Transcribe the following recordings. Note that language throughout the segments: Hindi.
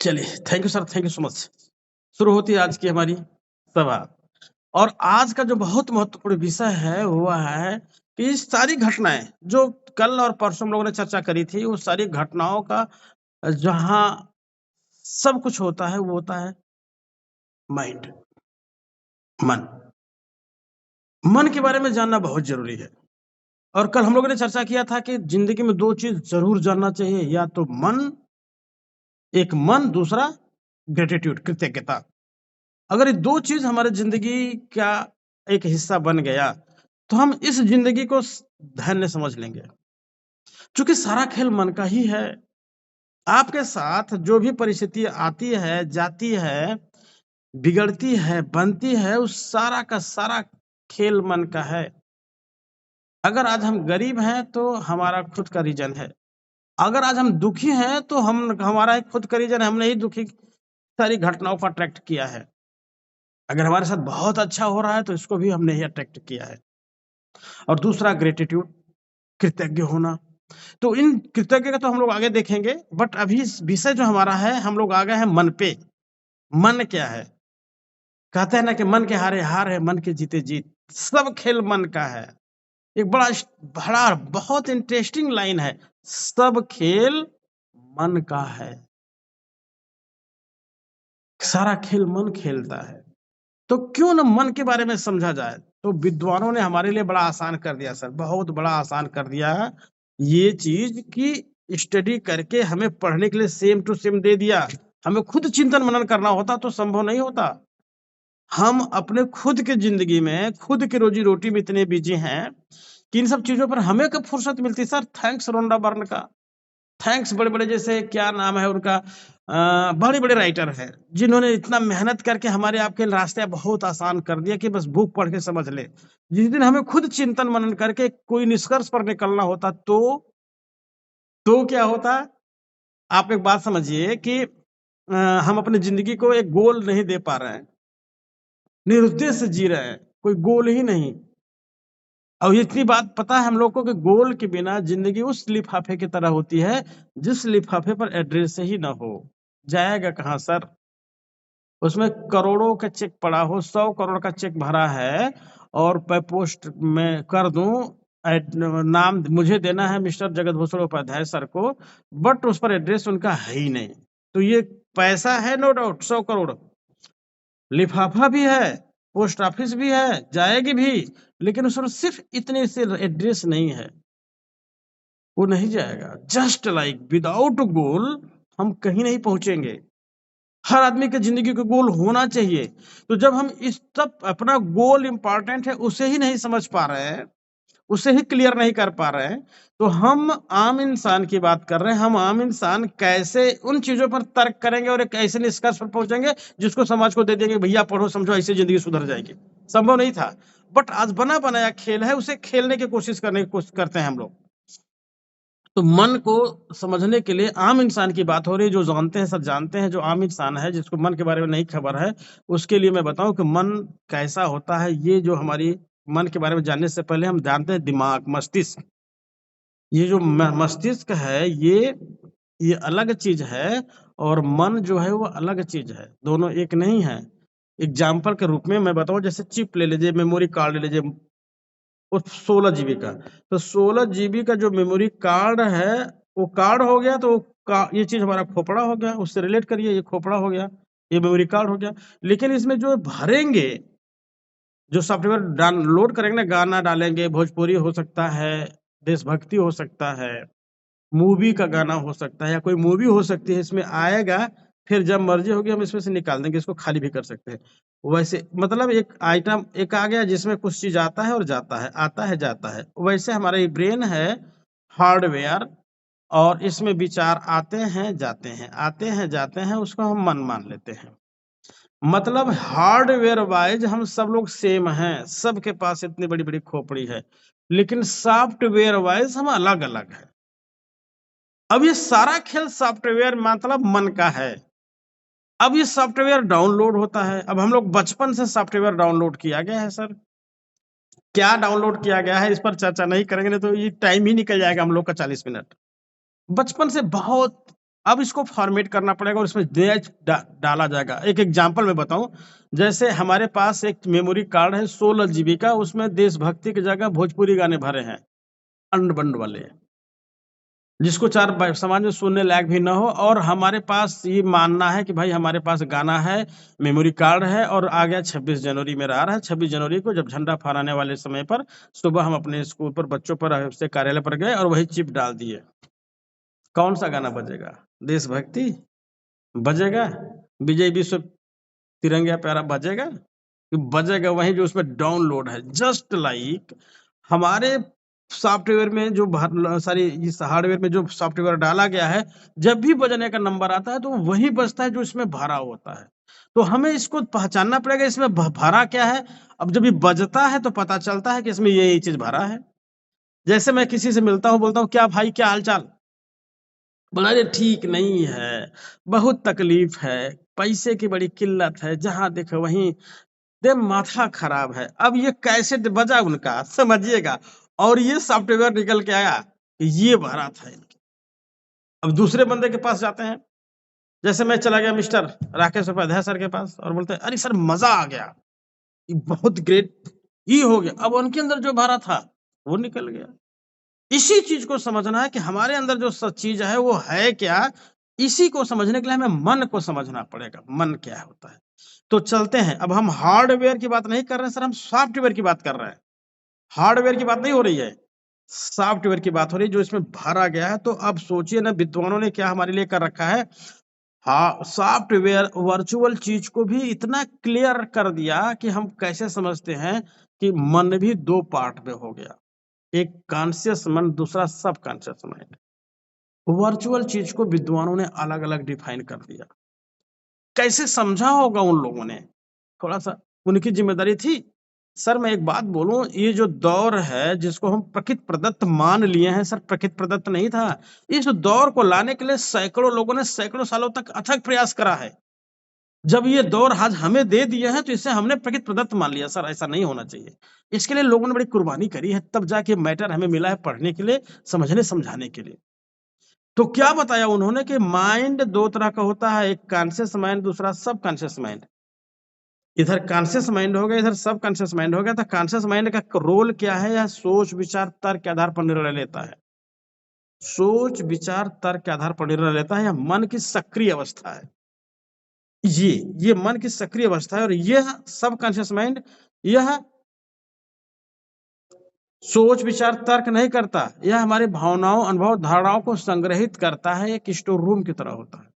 चलिए, thank you sir, thank you so much. शुरू होती है आज की हमारी सभा और आज का जो बहुत महत्वपूर्ण विषय है, वो है कि ये सारी घटनाएँ जो कल और परसों हम लोगों ने चर्चा करी थी, वो सारी घटनाओं का जहाँ सब कुछ होता है, वो होता है माइंड, मन। मन के बारे में जानना बहुत ज़रूरी है और कल हम लोगों ने चर्चा किया था कि ज़िंदगी में 2 चीज़ ज़रूर जानना चाहिए, या तो एक मन, दूसरा ग्रैटिट्यूड, कृतज्ञता। अगर ये 2 चीज़ हमारे ज़िंदगी का एक हिस्सा बन गया, तो हम इस ज़िंदगी को धन्य समझ लेंगे। चूँकि सारा खेल मन का ही है। आपके साथ जो भी परिस्थिति आती है, जाती है, बिगड़ती है, बनती है, उस सारा का सारा खेल मन का है। अगर आज हम गरीब हैं, तो हमारा खुद का रीज़न है। अगर आज हम दुखी हैं, तो हम हमारा एक खुद का रीज़न है, हमने ही दुखी सारी घटनाओं को अट्रैक्ट किया है। अगर हमारे साथ बहुत अच्छा हो रहा है, तो इसको भी हमने ही अट्रैक्ट किया है। और दूसरा ग्रैटिट्यूड, कृतज्ञ होना। तो इन कृतज्ञ का तो हम लोग आगे देखेंगे, बट अभी इस विषय जो हमारा है, हम लोग आ गए हैं मन पे। मन क्या है? कहते हैं ना कि मन के हारे हार है, मन के जीते जीत। सब खेल मन का है। एक बड़ा बहुत इंटरेस्टिंग लाइन है, सब खेल मन का है। सारा खेल मन खेलता है। तो क्यों ना मन के बारे में समझा जाए। तो विद्वानों ने हमारे लिए बड़ा आसान कर दिया सर, बहुत बड़ा आसान कर दिया है ये चीज कि स्टडी करके हमें पढ़ने के लिए सेम टू सेम दे दिया। हमें खुद चिंतन मनन करना होता तो संभव नहीं होता। हम अपने खुद के जिंदगी में खुद की रोजी रोटी में इतने बिजी हैं कि इन सब चीजों पर हमें कब फुर्सत मिलती सर। थैंक्स रोंडा बर्न का, थैंक्स बड़े-बड़े जैसे क्या नाम है उनका, बड़े-बड़े राइटर हैं, जिन्होंने इतना मेहनत करके हमारे आपके रास्ते बहुत आसान कर दिया कि बस बुक पढ़ के समझ ले। जिस दिन हमें खुद चिंतन मनन करके कोई निष्कर्ष पर निकलना होता तो क्या होता? आप एक बात समझिए कि हम अपनी ज़िंदगी को एक गोल नहीं दे पा रहे हैं, निरुद्देश्य जी रहे हैं, कोई गोल ही नहीं। और इतनी बात पता है हम लोग को कि गोल के बिना ज़िंदगी उस लिफाफे की तरह होती है, जिस लिफाफे पर एड्रेस ही ना हो। जाएगा कहाँ सर? उसमें करोड़ों का चेक पड़ा हो, 100 करोड़ का चेक भरा है और मैं पोस्ट में कर दूँ, नाम मुझे देना है मिस्टर जगतभूषण उपाध्याय सर को, बट उस पर एड्रेस उनका है ही नहीं। तो ये पैसा है नो डाउट 100 करोड़, लिफाफा भी है, पोस्ट ऑफिस भी है, जाएगी भी, लेकिन उस पर सिर्फ इतने से एड्रेस नहीं है, वो नहीं जाएगा। जस्ट लाइक विदाउट गोल हम कहीं नहीं पहुँचेंगे। हर आदमी के ज़िंदगी का गोल होना चाहिए। तो जब हम इस तब अपना गोल इम्पोर्टेंट है, उसे ही नहीं समझ पा रहे हैं, उसे ही क्लियर नहीं कर पा रहे हैं, तो हम आम इंसान की बात कर रहे हैं। हम आम इंसान कैसे उन चीज़ों पर तर्क करेंगे और एक ऐसे निष्कर्ष पर पहुँचेंगे, जिसको समाज को दे देंगे, भैया पढ़ो, समझो, ऐसे ज़िंदगी सुधर जाएगी। संभव नहीं था। बट आज बना-बनाया खेल है, उसे खेलने की कोशिश करते हैं हम लोग। तो मन को समझने के लिए आम इंसान की बात हो रही है, जो जानते हैं सब जानते हैं, जो आम इंसान है, जिसको मन के बारे में नहीं खबर है, उसके लिए मैं बताऊँ कि मन कैसा होता है। ये जो हमारी मन के बारे में जानने से पहले हम जानते हैं दिमाग, मस्तिष्क। ये जो म मस्तिष्क है, ये अलग चीज़ है और मन जो है वो अलग चीज़ है, दोनों एक नहीं है। एग्ज़ाम्पल के रूप में मैं बताऊँ, जैसे चिप ले लीजिए, मेमोरी कार्ड ले लीजिए, वो 16 जीबी का। तो 16 जीबी का जो मेमोरी कार्ड है, वो कार्ड हो गया, तो वो का ये चीज़ हमारा खोपड़ा हो गया, उससे रिलेट करिए, ये खोपड़ा हो गया, ये मेमोरी कार्ड हो गया। लेकिन इसमें जो भरेंगे, जो सॉफ्टवेयर डाउनलोड करेंगे ना, गाना डालेंगे, भोजपुरी हो सकता है, देशभक्ति हो सकता है, मूवी का गाना हो सकता है, या कोई मूवी हो सकती है, इसमें आएगा, फिर जब मर्ज़ी होगी हम इसमें से निकाल देंगे, इसको खाली भी कर सकते हैं। वैसे मतलब एक आइटम एक आ गया जिसमें कुछ चीज़ आता है और जाता है, आता है, जाता है। वैसे हमारा ये ब्रेन है हार्डवेयर, और इसमें विचार आते हैं, जाते हैं, आते हैं, जाते हैं, उसको हम मन मान लेते हैं। मतलब हार्डवेयर वाइज़ हम सब लोग सेम हैं, सबके पास इतनी बड़ी-बड़ी खोपड़ी है, लेकिन सॉफ्टवेयर वाइज़ हम अलग-अलग हैं। अब ये सारा खेल सॉफ्टवेयर मतलब मन का है। अब ये सॉफ्टवेयर डाउनलोड होता है। अब हम लोग बचपन से सॉफ्टवेयर डाउनलोड किया गया है सर। क्या डाउनलोड किया गया है, इस पर चर्चा नहीं करेंगे, नहीं तो ये टाइम ही निकल जाएगा हम लोग का 40 मिनट। बचपन से बहुत अब इसको फॉर्मेट करना पड़ेगा और इसमें डाला जाएगा। एक एग्जांपल मैं बताऊं, जैसे हमारे पास एक मेमोरी कार्ड है 16 जीबी का, उसमें देशभक्ति की जगह भोजपुरी गाने भरे हैं अंड बंड वाले, जिसको चार समाज में सुनने लायक भी ना हो, और हमारे पास ये मानना है कि भाई हमारे पास गाना है, मेमोरी कार्ड है, और आ गया 26 जनवरी में आ रहा है। 26 जनवरी को जब झंडा फहराने वाले समय पर सुबह हम अपने स्कूल पर बच्चों पर से कार्यालय पर गए और वही चिप डाल दिए। कौन सा गाना बजेगा? देशभक्ति बजेगा? विजय विश्व तिरंगा प्यारा बजेगा? बजेगा वही जो उसमें डाउनलोड है। जस्ट लाइक हमारे सॉफ्टवेयर में जो सारी इस हार्डवेयर में जो सॉफ्टवेयर डाला गया है, जब भी बजने का नंबर आता है तो वही बजता है जो इसमें भरा होता है। तो हमें इसको पहचानना पड़ेगा इसमें भरा क्या है। अब जब ये बजता है तो पता चलता है कि इसमें ये चीज भरा है। जैसे मैं किसी से मिलता हूँ, बोलता हूँ क्या भाई क्या हालचाल, बोला अरे ठीक नहीं है, बहुत तकलीफ है, पैसे की बड़ी किल्लत है, जहां देखो वहीं दे माथा खराब है। अब ये कैसे बजा उनका समझिएगा, और ये सॉफ्टवेयर निकल के आया कि ये भरा था इनके। अब दूसरे बंदे के पास जाते हैं, जैसे मैं चला गया मिस्टर राकेश उपाध्याय सर के पास और बोलते हैं अरे सर मजा आ गया, ये बहुत ग्रेट, ये हो गया। अब उनके अंदर जो भरा था वो निकल गया। इसी चीज को समझना है कि हमारे अंदर जो चीज है वो है क्या। इसी को समझने के लिए हमें मन को समझना पड़ेगा, मन क्या होता है। तो चलते हैं, अब हम हार्डवेयर की बात नहीं कर रहे हैं सर, हम सॉफ्टवेयर की बात कर रहे हैं। हार्डवेयर की बात नहीं हो रही है, सॉफ्टवेयर की बात हो रही है जो इसमें भरा गया है। तो अब सोचिए ना विद्वानों ने क्या हमारे लिए कर रखा है। हाँ, सॉफ्टवेयर वर्चुअल चीज को भी इतना क्लियर कर दिया कि हम कैसे समझते हैं कि मन भी दो पार्ट में हो गया, एक कॉन्शियस मन, दूसरा सब कॉन्शियस माइंड। वर्चुअल चीज को विद्वानों ने अलग अलग डिफाइन कर दिया। कैसे समझा होगा उन लोगों ने, थोड़ा सा उनकी जिम्मेदारी थी। सर मैं एक बात बोलूं, ये जो दौर है जिसको हम प्रकृति प्रदत्त मान लिए हैं, सर प्रकृति प्रदत्त नहीं था। इस दौर को लाने के लिए सैकड़ों लोगों ने सैकड़ों सालों तक अथक प्रयास करा है। जब ये दौर आज हमें दे दिया है तो इसे हमने प्रकृति प्रदत्त मान लिया। सर ऐसा नहीं होना चाहिए। इसके लिए लोगों ने बड़ी कुर्बानी करी है, तब जाके मैटर हमें मिला है पढ़ने के लिए, समझने समझाने के लिए। तो क्या बताया उन्होंने कि माइंड दो तरह का होता है, एक कॉन्शियस माइंड, दूसरा सब कॉन्शियस माइंड। इधर कॉन्शियस माइंड हो गया, इधर सब कॉन्शियस माइंड हो गया। तो कॉन्शियस माइंड का रोल क्या है? यह सोच विचार तर्क के आधार पर निर्णय लेता है। सोच विचार तर्क के आधार पर निर्णय लेता है, यह मन की सक्रिय अवस्था है। ये मन की सक्रिय अवस्था है। और यह सब कॉन्शियस माइंड, यह सोच विचार तर्क नहीं करता, यह हमारी भावनाओं अनुभव धारणाओं को संग्रहित करता है, एक स्टोर रूम की तरह होता है।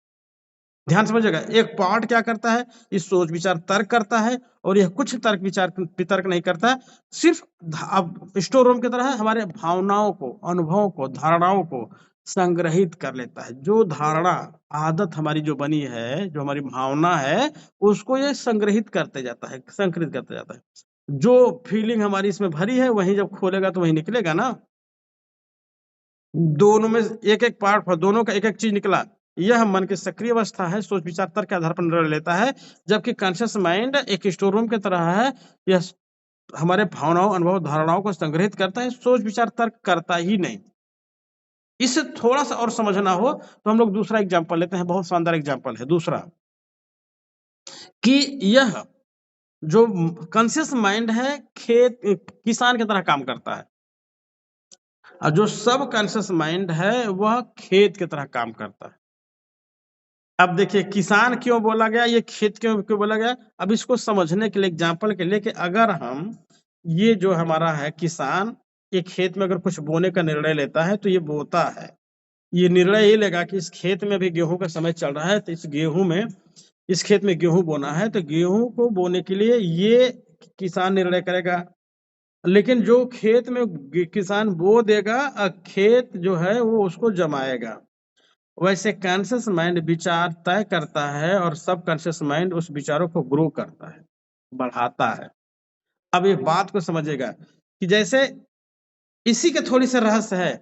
ध्यान समझिएगा, एक पार्ट क्या करता है, इस सोच विचार तर्क करता है, और यह कुछ तर्क विचार वितर्क नहीं करता है, सिर्फ अब स्टोर रूम की तरह है, हमारे भावनाओं को, अनुभवों को, धारणाओं को संग्रहित कर लेता है। जो धारणा आदत हमारी जो बनी है, जो हमारी भावना है, उसको ये संग्रहित करते जाता है, संग्रहित करते जाता है। जो फीलिंग हमारी इसमें भरी है वही जब खोलेगा तो वही निकलेगा ना। दोनों में एक एक पार्ट, दोनों का एक एक चीज निकला। यह मन की सक्रिय अवस्था है, सोच विचार तर्क के आधार पर निर्णय लेता है। जबकि कॉन्शियस माइंड एक स्टोर रूम की तरह है, यह हमारे भावनाओं अनुभव धारणाओं को संग्रहित करता है, सोच विचार तर्क करता ही नहीं। इसे थोड़ा सा और समझना हो तो हम लोग दूसरा एग्जाम्पल लेते हैं, बहुत शानदार एग्जाम्पल है दूसरा, कि यह जो कॉन्शियस माइंड है खेत किसान की तरह काम करता है, और जो सब कॉन्शियस माइंड है वह खेत की तरह काम करता है। अब देखिए किसान क्यों बोला गया, ये खेत क्यों क्यों बोला गया। अब इसको समझने के लिए एग्जाम्पल के लिए, कि अगर हम ये जो हमारा है किसान, ये खेत में अगर कुछ बोने का निर्णय लेता है तो ये बोता है। ये निर्णय ये लेगा कि इस खेत में भी गेहूं का समय चल रहा है, तो इस खेत में गेहूं बोना है, तो गेहूं को बोने के लिए ये किसान निर्णय करेगा। लेकिन जो खेत में किसान बो देगा, खेत जो है वो उसको जमाएगा। वैसे कॉन्शियस माइंड विचार तय करता है, और सब कॉन्शियस माइंड उस विचारों को ग्रो करता है, बढ़ाता है। अब एक बात को समझिएगा कि जैसे इसी के थोड़ी सी रहस्य है।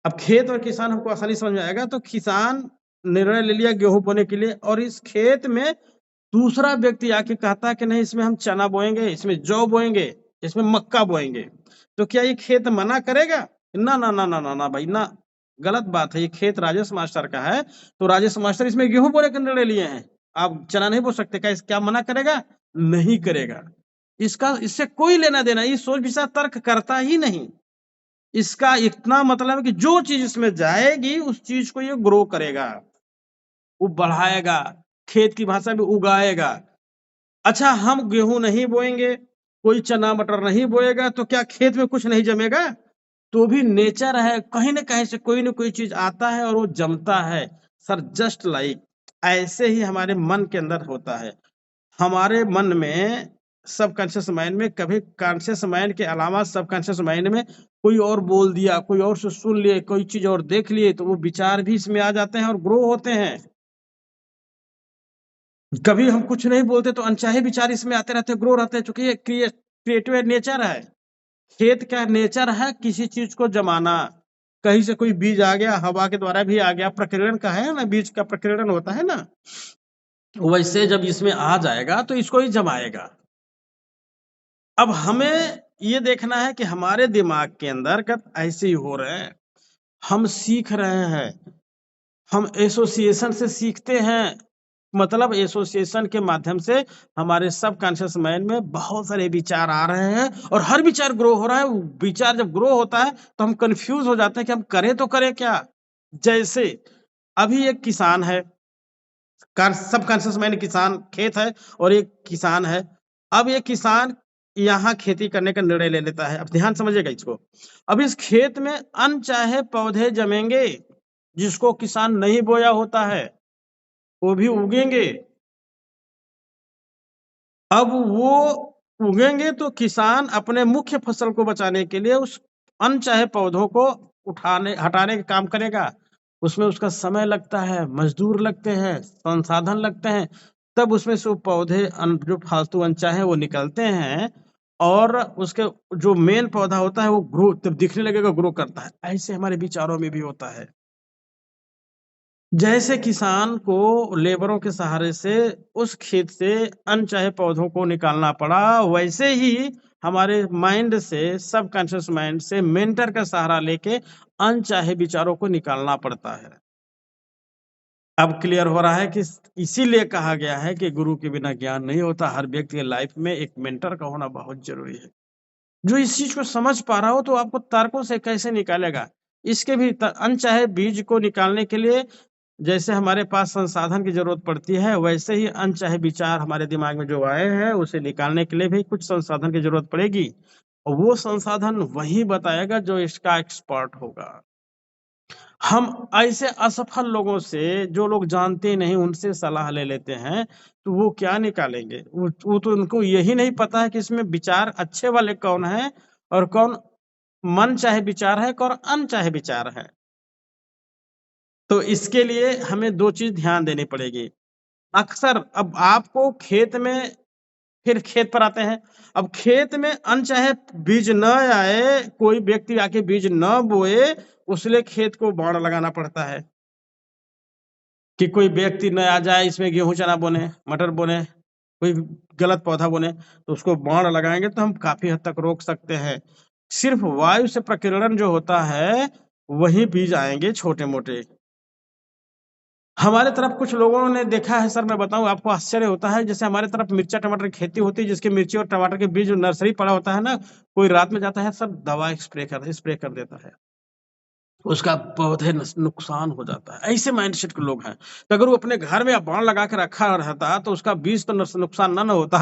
अब खेत और किसान हमको आसानी समझ में आएगा। तो किसान निर्णय ले लिया गेहूं बोने के लिए, और इस खेत में दूसरा व्यक्ति आके कहता है कि नहीं इसमें हम चना बोएंगे, इसमें जौ बोएंगे, इसमें मक्का बोएंगे। तो क्या ये खेत मना करेगा? ना ना ना ना ना ना भाई ना, गलत बात है। ये खेत राजेश मास्टर का है, तो राजेश मास्टर इसमें गेहूँ बोने का निर्णय लिए हैं। आप चना नहीं बो सकते, क्या मना करेगा? नहीं करेगा। इसका इससे कोई लेना-देना, ये सोच-विचार तर्क करता ही नहीं। इसका इतना मतलब है कि जो चीज़ इसमें जाएगी, उस चीज़ को ये ग्रो करेगा, वो बढ़ाएगा, खेत की भाषा में उगाएगा। अच्छा, हम गेहूँ नहीं बोएँगे, कोई चना मटर नहीं बोएगा, तो क्या खेत में कुछ नहीं जमेगा? तो भी नेचर है, कहीं न कहीं से कोई न कोई चीज़ आता है और वो जमता है। सर जस्ट लाइक ऐसे ही हमारे मन के अंदर होता है। हमारे मन में सबकॉन्शियस माइंड में कभी कॉन्शियस माइंड के अलावा सबकॉन्शियस माइंड में कोई और बोल दिया, कोई और से सुन लिए, कोई चीज़ और देख लिए, तो वो विचार भी इसमें आ जाते हैं और ग्रो होते हैं। कभी हम कुछ नहीं बोलते तो अनचाहे विचार इसमें आते रहते हैं, ग्रो रहते हैं, चूँकि ये क्रिएटिव नेचर है। खेत का नेचर है किसी चीज़ को जमाना। कहीं से कोई बीज आ गया, हवा के द्वारा भी आ गया, प्रकीर्णन का है ना, बीज का प्रकीर्णन होता है ना, वैसे जब इसमें आ जाएगा तो इसको ही जमाएगा। अब हमें ये देखना है कि हमारे दिमाग के अंदर ऐसे ही हो रहे हैं, हम सीख रहे हैं, हम एसोसिएशन से सीखते हैं। मतलब एसोसिएशन के माध्यम से हमारे सबकॉन्शियस माइंड में बहुत सारे विचार आ रहे हैं और हर विचार ग्रो हो रहा है। विचार जब ग्रो होता है तो हम कन्फ्यूज़ हो जाते हैं कि हम करें तो करें क्या? जैसे अभी एक किसान है, सबकॉन्शियस माइंड किसान खेत है और एक किसान है। अब ये किसान यहाँ खेती करने का निर्णय ले लेता है। अब ध्यान समझिएगा इसको। अब इस खेत में अनचाहे पौधे जमेंगे, जिसको किसान नहीं बोया होता है, वो भी उगेंगे। अब वो उगेंगे तो किसान अपने मुख्य फसल को बचाने के लिए उस अनचाहे पौधों को हटाने का काम करेगा। उसमें उसका समय लगता है, मज़दूर लगते हैं, संसाधन लगते हैं, तब उसमें से वो पौधे जो फालतू अनचाहे वो निकलते हैं और उसके जो मेन पौधा होता है वो ग्रो तब दिखने लगेगा, ग्रो करता है। ऐसे हमारे विचारों में भी होता है। जैसे किसान को लेबरों के सहारे से उस खेत से अनचाहे पौधों को निकालना पड़ा, वैसे ही हमारे माइंड से, सबकॉन्शियस माइंड से मेंटर का सहारा लेके अनचाहे विचारों को निकालना पड़ता है। अब क्लियर हो रहा है कि इसीलिए कहा गया है कि गुरु के बिना ज्ञान नहीं होता। हर व्यक्ति की लाइफ में एक मेंटर का होना बहुत ज़रूरी है। जो इस चीज़ को समझ पा रहा हो तो आपको तर्कों से कैसे निकालेगा? इसके भी अनचाहे बीज को निकालने के लिए जैसे हमारे पास संसाधन की ज़रूरत पड़ती है, वैसे ही अनचाहे विचार हमारे दिमाग में जो आए हैं, उसे निकालने के लिए भी कुछ संसाधन की ज़रूरत पड़ेगी। और वो संसाधन वही बताएगा जो इसका एक्सपर्ट होगा। हम ऐसे असफल लोगों से, जो लोग जानते ही नहीं, उनसे सलाह ले लेते हैं, तो वो क्या निकालेंगे? वो तो उनको यही नहीं पता है कि इसमें विचार अच्छे वाले कौन हैं और कौन मनचाहे विचार है, कौन अनचाहे विचार है। तो इसके लिए हमें 2 चीज़ ध्यान देनी पड़ेगी। अक्सर अब आपको खेत में फिर खेत पर आते हैं। अब खेत में अनचाहे बीज न आए, कोई व्यक्ति आके बीज न बोए, उसलिए खेत को बाड़ लगाना पड़ता है। कि कोई व्यक्ति न आ जाए इसमें गेहूँ चना बोने, मटर बोने, कोई गलत पौधा बोने, तो उसको बाड़ लगाएँगे तो हम काफ़ी हद तक रोक सकते हैं। सिर्फ़ वायु से प्रकीर्णन जो होता है, वही बीज आएँगे छोटे-मोटे। हमारे तरफ कुछ लोगों ने देखा है सर, मैं बताऊँ आपको आश्चर्य होता है, जैसे हमारे तरफ मिर्चा टमाटर की खेती होती है, जिसकी मिर्ची और टमाटर के बीज नर्सरी पड़ा होता है ना, कोई रात में जाता है सर दवा स्प्रे कर देता है। उसका पौधे नुकसान हो जाता है। ऐसे माइंडसेट के लोग हैं। तो अगर वो अपने घर में बाण लगा के रखा रहता तो उसका बीज तो नुकसान ना होता।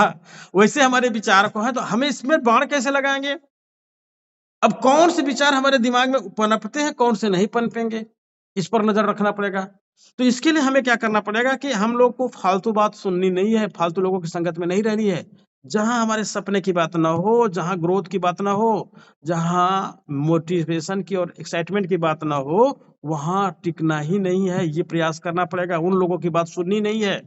वैसे हमारे विचार को है तो हमें इसमें बाण कैसे लगाएँगे? अब कौन से विचार हमारे दिमाग में पनपते हैं, कौन से नहीं पनपेंगे, इस पर नज़र रखना पड़ेगा। तो इसके लिए हमें क्या करना पड़ेगा कि हम लोग को फालतू बात सुननी नहीं है, फालतू लोगों की संगत में नहीं रहनी है। जहाँ हमारे सपने की बात ना हो, जहाँ ग्रोथ की बात ना हो, जहाँ मोटिवेशन की और एक्साइटमेंट की बात ना हो, वहाँ टिकना ही नहीं है, ये प्रयास करना पड़ेगा। उन लोगों की बात सुननी नहीं है।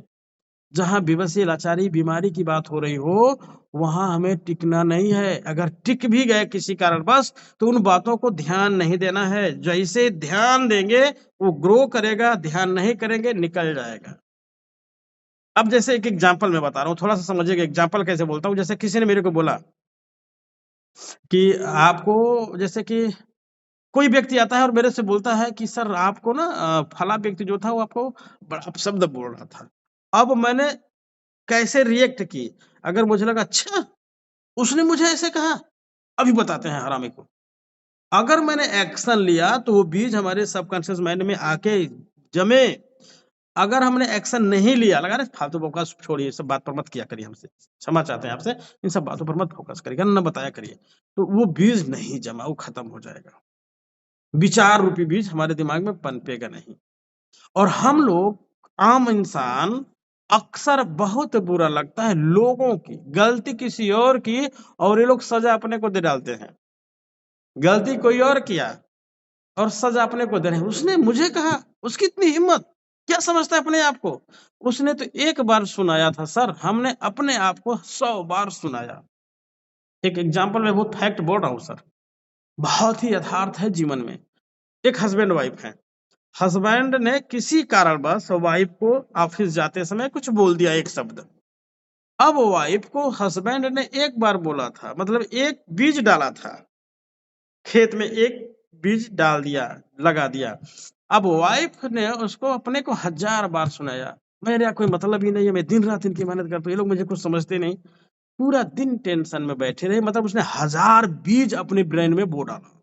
जहाँ बेबसी, लाचारी, बीमारी की बात हो रही हो, वहाँ हमें टिकना नहीं है। अगर टिक भी गए किसी कारणवश, तो उन बातों को ध्यान नहीं देना है। जैसे ध्यान देंगे, वो ग्रो करेगा, ध्यान नहीं करेंगे, निकल जाएगा। अब जैसे एक एग्ज़ाम्पल मैं बता रहा हूँ, थोड़ा-सा समझिएगा एग्ज़ाम्पल कैसे बोलता हूँ। जैसे किसी ने मेरे को बोला कि आपको जैसे कि कोई व्यक्ति आता है और मेरे से बोलता है कि सर आपको ना फला व्यक्ति जो था वो आपको बड़ा अपशब्द बोल रहा था। अब मैंने कैसे रिएक्ट की? अगर मुझे लगा अच्छा उसने मुझे ऐसे कहा, अभी बताते हैं हरामी को। अगर मैंने एक्शन लिया तो वो बीज हमारे सबकॉन्शियस माइंड में आके जमे। अगर हमने एक्शन नहीं लिया, लगा रहे फालतू बकवास छोड़िए, इस सब बात पर मत किया करिए हमसे। क्षमा चाहते हैं आपसे, इन सब बातों पर मत फोकस करिएगा, ना बताया करिए। तो वो बीज नहीं जमा, वो खत्म हो जाएगा। विचार रूपी बीज हमारे दिमाग में पनपेगा नहीं। और हम लोग आम इंसान अक्सर बहुत बुरा लगता है लोगों की गलती किसी और की और ये लोग सजा अपने को दे डालते हैं। गलती कोई और किया और सजा अपने को दे रहे हैं। उसने मुझे कहा, उसकी इतनी हिम्मत, क्या समझता है अपने आप को? उसने तो एक बार सुनाया था सर, हमने अपने आप को 100 बार सुनाया। एक एग्जांपल मैं बहुत फैक्ट बोल रहा हूँ सर, बहुत ही यथार्थ है जीवन में। एक हस्बैंड वाइफ है। हस्बैंड ने किसी कारणवश वाइफ को ऑफिस जाते समय कुछ बोल दिया एक शब्द। अब वाइफ को हस्बैंड ने एक बार बोला था, मतलब एक बीज डाला था, खेत में एक बीज डाल दिया, लगा दिया। अब वाइफ ने उसको अपने को 1000 बार सुनाया, मेरा कोई मतलब ही नहीं है, मैं दिन रात इनकी मेहनत करता हूँ, ये लोग मुझे कुछ समझते नहीं। पूरा दिन टेंशन में बैठे रहे, मतलब उसने 1000 बीज अपने ब्रेन में बो डाला।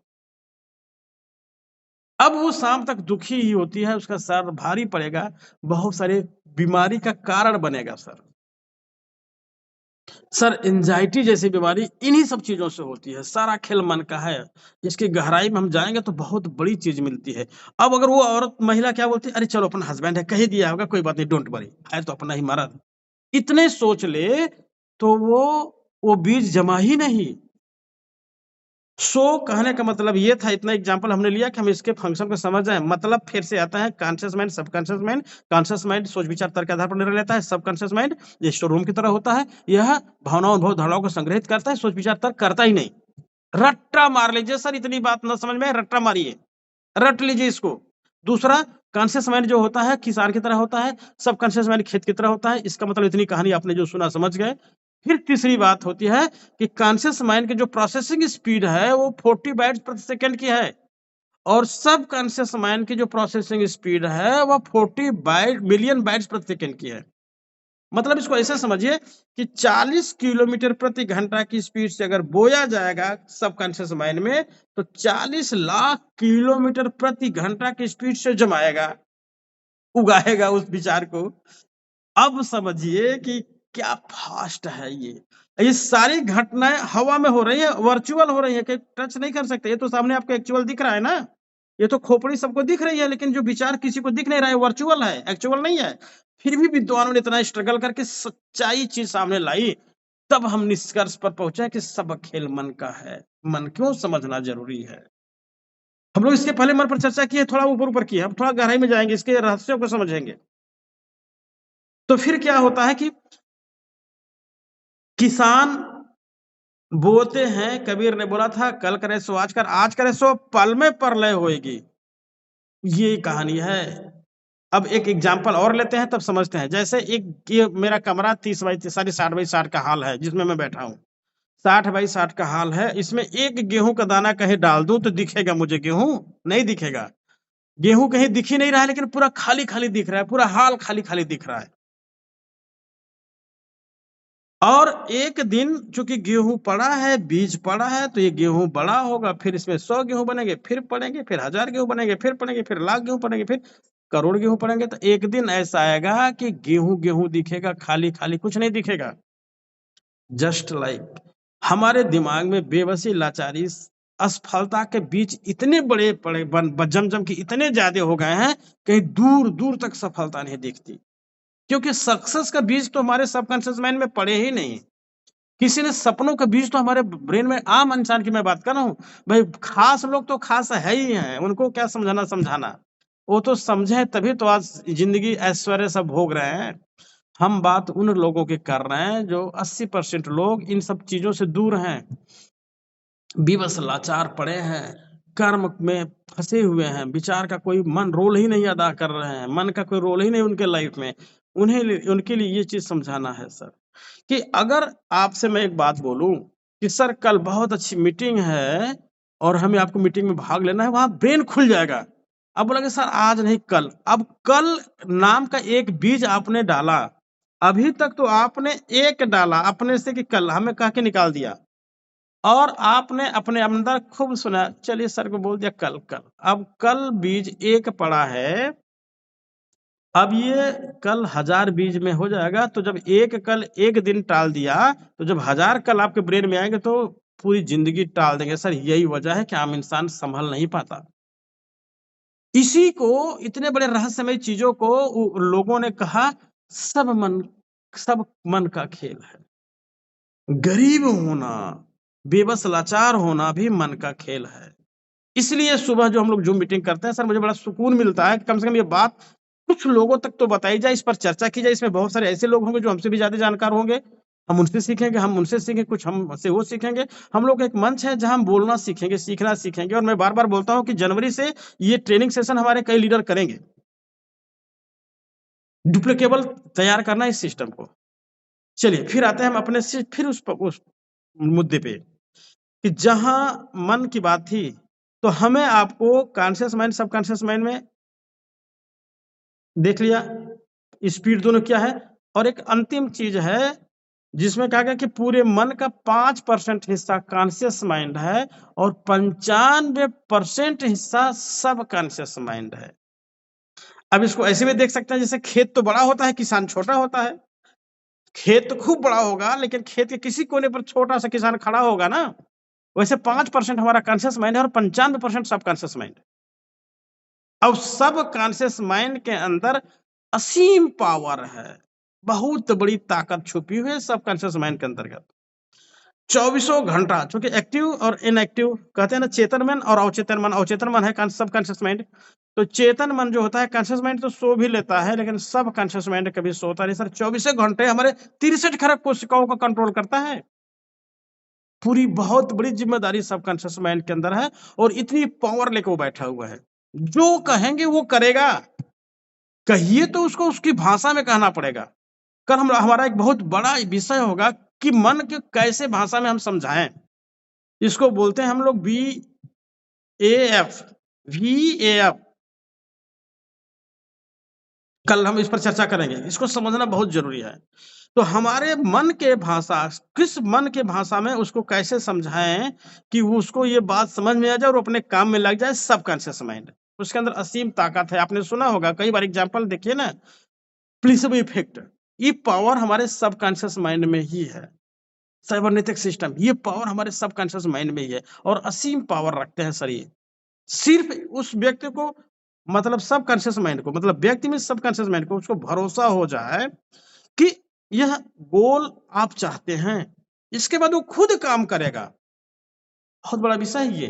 अब वो शाम तक दुखी ही होती है, उसका सर भारी पड़ेगा, बहुत सारे बीमारी का कारण बनेगा सर। सर एंजाइटी जैसी बीमारी इन्हीं सब चीज़ों से होती है, सारा खेल मन का है। इसकी गहराई में हम जाएँगे तो बहुत बड़ी चीज़ मिलती है। अब अगर वो औरत महिला क्या बोलती है, अरे चलो अपना हस्बैंड है, कह ही दिया होगा, कोई बात नहीं, डोंट वरी, है तो अपना ही मर्द। इतने सोच ले तो वो बीज जमा ही नहीं। सो कहने का मतलब ये था, इतना एग्जांपल हमने लिया कि हम इसके फंक्शन को समझ जाएँ। मतलब फिर से आता है conscious mind, subconscious mind. Conscious mind सोच विचार तर्क के आधार पर निर्णय लेता है। सबकॉन्शियस माइंड ये स्टोर रूम की तरह होता है। यह भावनाओं, अनुभव, धारणाओं को संग्रहित करता है, सोच विचार तर्क करता ही नहीं। रट्टा मार लीजिए सर, इतनी बात ना समझ में आए, रट्टा मारिए। रट लीजिए इसको। दूसरा, कॉन्शियस माइंड जो होता है किसान की तरह होता है, सबकॉन्शियस माइंड खेत की तरह होता है। इसका मतलब इतनी कहानी आपने जो सुना समझ गए। फिर तीसरी बात होती है कि कॉन्शियस माइंड की जो प्रोसेसिंग स्पीड है वो 40 बाइट्स प्रति सेकंड की है और सबकॉन्शियस माइंड की जो प्रोसेसिंग स्पीड है वो 40 बाइट मिलियन बाइट्स प्रति सेकंड की है। मतलब इसको ऐसे समझिए कि 40 किलोमीटर प्रति घंटा की स्पीड से अगर बोया जाएगा सबकॉन्शियस माइंड में तो 40 लाख किलोमीटर प्रति घंटा की स्पीड से जमाएगा, उगाएगा उस विचार को। अब समझिए कि क्या फास्ट है ये। ये सारी घटनाएँ हवा में हो रही है, वर्चुअल हो रही है, कि टच नहीं कर सकते। ये तो सामने आपको एक्चुअल दिख रहा है ना। ये तो खोपड़ी सबको दिख रही है, लेकिन जो विचार किसी को दिख नहीं रहा है, वर्चुअल है, एक्चुअल नहीं है। फिर भी विद्वानों ने इतना स्ट्रगल करके सच्चाई चीज़ सामने लाई, तब हम निष्कर्ष पर पहुँचे कि सब खेल मन का है। मन क्यों समझना ज़रूरी है। हम लोग इसके पहले मन पर चर्चा की है, थोड़ा ऊपर-ऊपर की है, अब थोड़ा गहराई में जाएँगे, इसके रहस्यों को समझेंगे। तो फिर क्या होता है कि किसान बोते हैं, कबीर ने बोला था, कल करे सो आज करे सो पल में प्रलय होएगी। ये कहानी है। अब एक एग्ज़ाम्पल और लेते हैं तब समझते हैं। जैसे एक ये मेरा कमरा 30 बाई 60 बाई 60 का हॉल है जिसमें मैं बैठा हूँ। 60 बाई 60 का हॉल है, इसमें एक गेहूँ का दाना कहीं डाल दूँ तो दिखेगा मुझे गेहूँ? नहीं दिखेगा। गेहूँ कहीं दिख ही नहीं रहा है, लेकिन पूरा खाली-खाली दिख रहा है, पूरा हॉल खाली-खाली दिख रहा है। और एक दिन चूँकि गेहूँ पड़ा है, बीज पड़ा है, तो ये गेहूँ बड़ा होगा, फिर इसमें 100 गेहूँ बनेंगे, फिर पड़ेंगे, फिर 1000 गेहूँ बनेंगे, फिर पड़ेंगे, फिर लाख गेहूँ पड़ेंगे, फिर करोड़ गेहूँ पड़ेंगे। तो एक दिन ऐसा आएगा कि गेहूँ दिखेगा, खाली-खाली कुछ नहीं दिखेगा। जस्ट लाइक हमारे दिमाग में बेबसी, लाचारी, असफलता के बीच इतने बड़े पड़े बन ब जम-जम के इतने ज़्यादा हो गए हैं, कहीं दूर-दूर तक सफलता नहीं दिखती। क्योंकि सक्सेस का बीज तो हमारे सबकॉन्शियस माइंड में पड़े ही नहीं। किसी ने सपनों का बीज तो हमारे ब्रेन में, आम इंसान की मैं बात कर रहा हूँ। भाई खास लोग तो खास है ही हैं, उनको क्या समझाना। वो तो समझे तभी तो आज ज़िंदगी ऐश्वर्य सब भोग रहे हैं। हम बात उन लोगों की कर रहे हैं जो 80% लोग इन सब चीज़ों से दूर हैं। विवश लाचार पड़े हैं, कर्म में फँसे हुए हैं, विचार का कोई मन रोल ही नहीं अदा कर रहे हैं, मन का कोई रोल ही नहीं उनके लाइफ़ में। उनके लिए ये चीज़ समझाना है सर। कि अगर आपसे मैं एक बात बोलूँ कि सर कल बहुत अच्छी मीटिंग है, और हमें आपको मीटिंग में भाग लेना है, वहाँ ब्रेन खुल जाएगा। अब बोलेंगे सर आज नहीं कल। अब कल नाम का एक बीज आपने डाला, अभी तक तो आपने एक डाला अपने से कि कल, हमें कह के निकाल दिया, और आपने अपने अंदर खूब सुना, चलिए सर को बोल दिया कल कल। अब कल बीज एक पड़ा है, अब ये कल 1000 बीज में हो जाएगा। तो जब एक कल एक दिन टाल दिया, तो जब 1000 कल आपके ब्रेन में आएंगे तो पूरी जिंदगी टाल देंगे। सर यही वजह है कि आम इंसान संभल नहीं पाता। इसी को, इतने बड़े रहस्यमय चीजों को लोगों ने कहा सब मन का खेल है। गरीब होना, बेबस लाचार होना भी मन का खेल है। इसलिए सुबह जो हम लोग जूम मीटिंग करते हैं, सर मुझे बड़ा सुकून मिलता है कि कम से कम ये बात कुछ लोगों तक तो बताई जाए, इस पर चर्चा की जाए। इसमें बहुत सारे ऐसे लोग होंगे जो हमसे भी ज्यादा जानकार होंगे, हम उनसे सीखेंगे, हम उनसे सीखेंगे, कुछ हमसे वो सीखेंगे। हम लोग एक मंच है जहां हम बोलना सीखेंगे, सीखना सीखेंगे। और मैं बार बार बोलता हूं कि जनवरी से ये ट्रेनिंग सेशन हमारे कई लीडर करेंगे, डुप्लीकेबल तैयार करना इस सिस्टम को। चलिए फिर आते हैं हम अपने से फिर उस मुद्दे पे कि जहां मन की बात थी, तो हमें आपको कॉन्शियस माइंड, सबकॉन्शियस माइंड में देख लिया, स्पीड दोनों क्या है। और एक अंतिम चीज है जिसमें कहा गया कि पूरे मन का 5% हिस्सा कॉन्शियस माइंड है और 95% हिस्सा सब कॉन्शियस माइंड है। अब इसको ऐसे भी देख सकते हैं जैसे खेत तो बड़ा होता है, किसान छोटा होता है। खेत तो खूब बड़ा होगा, लेकिन खेत के किसी कोने पर छोटा सा किसान खड़ा होगा ना। वैसे 5% हमारा कॉन्शियस माइंड है और 95% सब कॉन्शियस माइंड है। अब सब कॉन्शियस माइंड के अंदर असीम पावर है, बहुत बड़ी ताकत छुपी हुई है सब कॉन्शियस माइंड के अंतर्गत। चौबीसों घंटा, चूंकि एक्टिव और इनएक्टिव कहते हैं ना, चेतन मन और अवचेतन मन। अवचेतन मन है सब कॉन्शियस माइंड। तो चेतन मन जो होता है, कॉन्शियस माइंड तो सो भी लेता है, लेकिन सब कॉन्शियस माइंड कभी सोता नहीं। सर 24 घंटे हमारे 63 खरब कोशिकाओं को कंट्रोल करता है। पूरी बहुत बड़ी जिम्मेदारी सब कॉन्शियस माइंड के अंदर है, और इतनी पावर लेके वो बैठा हुआ है। जो कहेंगे वो करेगा, कहिए तो उसको उसकी भाषा में कहना पड़ेगा। कल हमारा एक बहुत बड़ा विषय होगा कि मन के कैसे भाषा में हम समझाएं। इसको बोलते हैं हम लोग VAF। कल हम इस पर चर्चा करेंगे, इसको समझना बहुत जरूरी है। तो हमारे मन के भाषा, किस मन के भाषा में उसको कैसे समझाएं कि उसको ये बात समझ में आ जाए और अपने काम में लग जाए। सबकॉन्शियस माइंड, उसके अंदर असीम ताकत है। आपने सुना होगा कई बार, एग्जाम्पल देखिए ना, प्लीसिबो इफेक्ट, ये पावर हमारे सबकॉन्शियस माइंड में ही है। साइबरनेटिक सिस्टम, ये पावर हमारे सबकॉन्शियस माइंड में ही है, और असीम पावर रखते हैं सर ये। सिर्फ उस व्यक्ति को, मतलब सबकॉन्शियस माइंड को, मतलब व्यक्ति में सबकॉन्शियस माइंड को, उसको भरोसा हो जाए कि यह गोल आप चाहते हैं, इसके बाद वो खुद काम करेगा। बहुत बड़ा विषय है ये।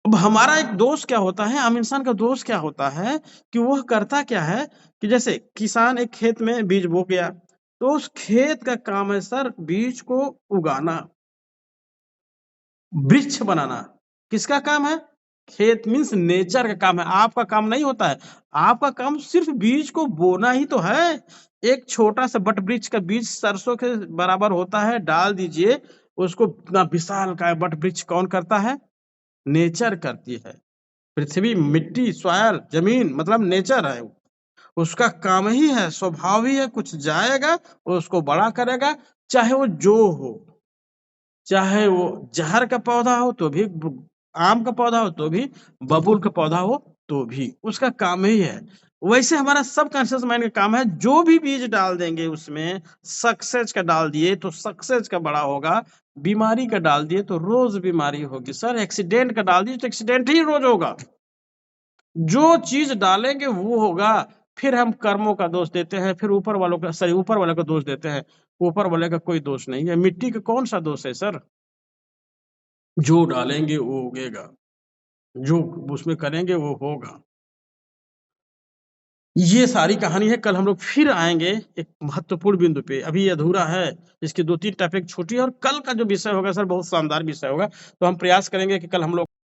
अब हमारा एक दोष क्या होता है, आम इंसान का दोष क्या होता है कि वह करता क्या है कि जैसे किसान एक खेत में बीज बो गया, तो उस खेत का काम है सर बीज को उगाना, वृक्ष बनाना। किसका काम है? खेत मीन्स नेचर का काम है, आपका काम नहीं होता है। आपका काम सिर्फ बीज को बोना ही तो है। एक छोटा सा बट वृक्ष का बीज सरसों के बराबर होता है, डाल दीजिए, उसको इतना विशाल का बट वृक्ष कौन करता है? नेचर करती है। पृथ्वी, मिट्टी, सॉयल, जमीन, मतलब नेचर है। उसका काम ही है, स्वभाव ही है, कुछ जाएगा उसको बड़ा करेगा। चाहे वो जो हो, चाहे वो जहर का पौधा हो तो भी, आम का पौधा हो तो भी, बबूल का पौधा हो तो भी, उसका काम ही है। वैसे हमारा सबकॉन्शियस माइंड का काम है, जो भी बीज डाल देंगे उसमें, सक्सेस का डाल दिए तो सक्सेस का बड़ा होगा, बीमारी का डाल दिए तो रोज बीमारी होगी। सर एक्सीडेंट का डाल दिए तो एक्सीडेंट ही रोज होगा। जो चीज डालेंगे वो होगा। फिर हम कर्मों का दोष देते हैं, फिर ऊपर वालों का, सॉरी ऊपर वाले का दोष देते हैं। ऊपर वाले का कोई दोष नहीं है। मिट्टी का कौन सा दोष है सर? जो डालेंगे वो उगेगा, जो उसमें करेंगे वो होगा। ये सारी कहानी है। कल हम लोग फिर आएंगे एक महत्वपूर्ण बिंदु पे, अभी ये अधूरा है, इसकी 2-3 टॉपिक छूटी है, और कल का जो विषय होगा सर बहुत शानदार विषय होगा। तो हम प्रयास करेंगे कि कल हम लोग